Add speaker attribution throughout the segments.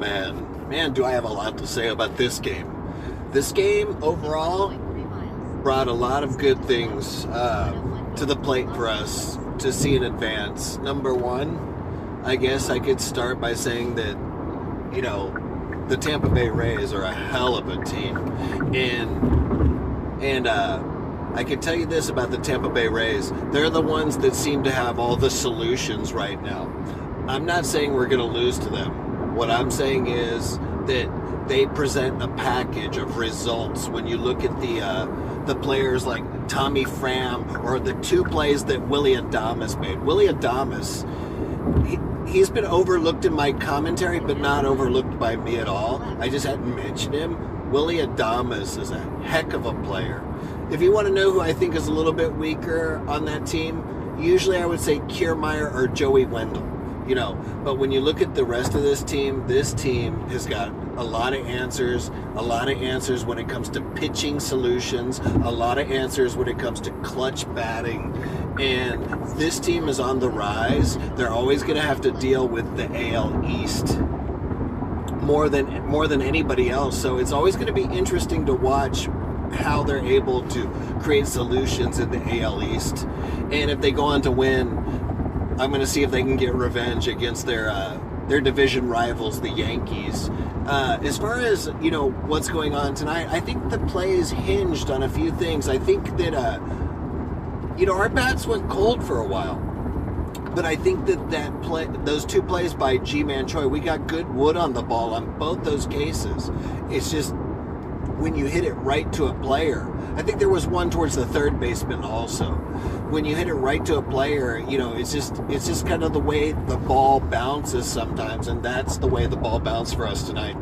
Speaker 1: Man, do I have a lot to say about this game. This game overall brought a lot of good things to the plate for us to see in advance. Number one, I guess I could start by saying that, the Tampa Bay Rays are a hell of a team. And I can tell you this about the Tampa Bay Rays. They're the ones that seem to have all the solutions right now. I'm not saying we're going to lose to them. What I'm saying is that they present a package of results. When you look at the players like Tommy Pham or the two plays that Willy Adames made. Willy Adames, he's been overlooked in my commentary, but not overlooked by me at all. I just hadn't mentioned him. Willy Adames is a heck of a player. If you want to know who I think is a little bit weaker on that team, usually I would say Kiermaier or Joey Wendell. But when you look at the rest of this team has got a lot of answers when it comes to pitching solutions, a lot of answers when it comes to clutch batting, and this team is on the rise. They're always going to have to deal with the AL East more than anybody else, so it's always going to be interesting to watch how they're able to create solutions in the AL East, and if they go on to win, I'm going to see if they can get revenge against their division rivals, the Yankees. As far as, what's going on tonight, I think the play is hinged on a few things. I think that, our bats went cold for a while. But I think that play, those two plays by G-Man Choi, we got good wood on the ball on both those cases. It's just when you hit it right to a player. I think there was one towards the third baseman also. When you hit it right to a player, it's just kind of the way the ball bounces sometimes, and that's the way the ball bounced for us tonight.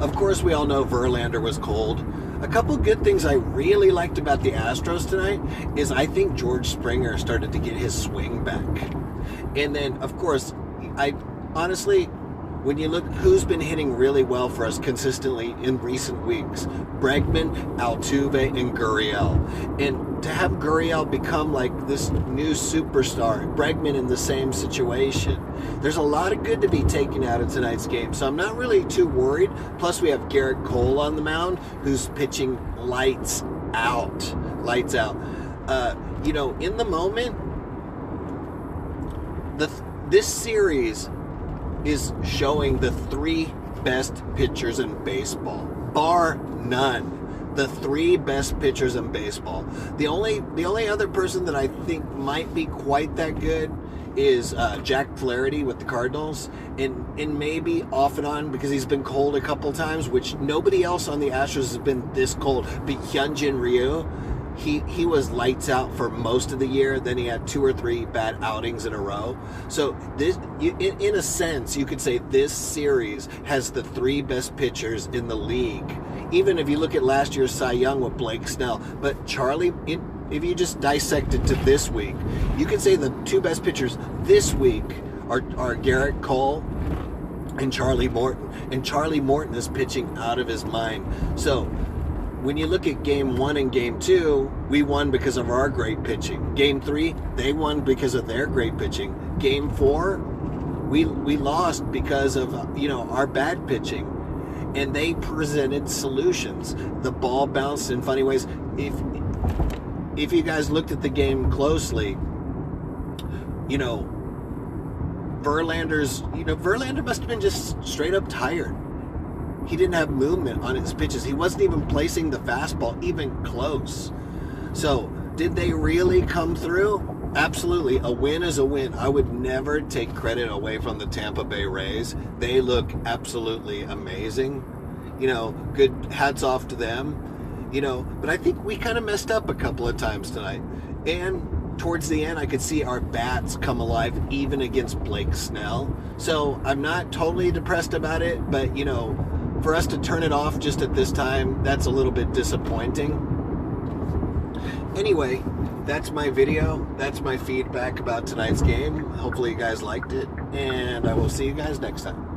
Speaker 1: Of course, we all know Verlander was cold. A couple good things I really liked about the Astros tonight is I think George Springer started to get his swing back. And then, of course, honestly, when you look who's been hitting really well for us consistently in recent weeks, Bregman, Altuve, and Gurriel. And to have Gurriel become like this new superstar, Bregman in the same situation, there's a lot of good to be taken out of tonight's game. So I'm not really too worried. Plus we have Garrett Cole on the mound who's pitching lights out. Lights out. In the moment, this series is showing the three best pitchers in baseball, bar none. The three best pitchers in baseball. The only other person that I think might be quite that good is Jack Flaherty with the Cardinals, and maybe off and on because he's been cold a couple times, which nobody else on the Astros has been this cold. But Hyunjin Ryu, he was lights out for most of the year. Then he had 2 or 3 bad outings in a row. So this, in a sense, you could say this series has the 3 best pitchers in the league. Even if you look at last year's Cy Young with Blake Snell. But Charlie, if you just dissect it to this week, you could say the 2 best pitchers this week are Garrett Cole and Charlie Morton. And Charlie Morton is pitching out of his mind. So when you look at Game 1 and Game 2, we won because of our great pitching. Game 3, they won because of their great pitching. Game 4, we lost because of our bad pitching. And they presented solutions. The ball bounced in funny ways. If you guys looked at the game closely, Verlander must have been just straight up tired. He didn't have movement on his pitches. He wasn't even placing the fastball even close. So, did they really come through? Absolutely. A win is a win. I would never take credit away from the Tampa Bay Rays. They look absolutely amazing. Good hats off to them. But I think we kind of messed up a couple of times tonight. And towards the end, I could see our bats come alive even against Blake Snell. So, I'm not totally depressed about it, but, for us to turn it off just at this time, that's a little bit disappointing. Anyway, that's my video. That's my feedback about tonight's game. Hopefully you guys liked it, and I will see you guys next time.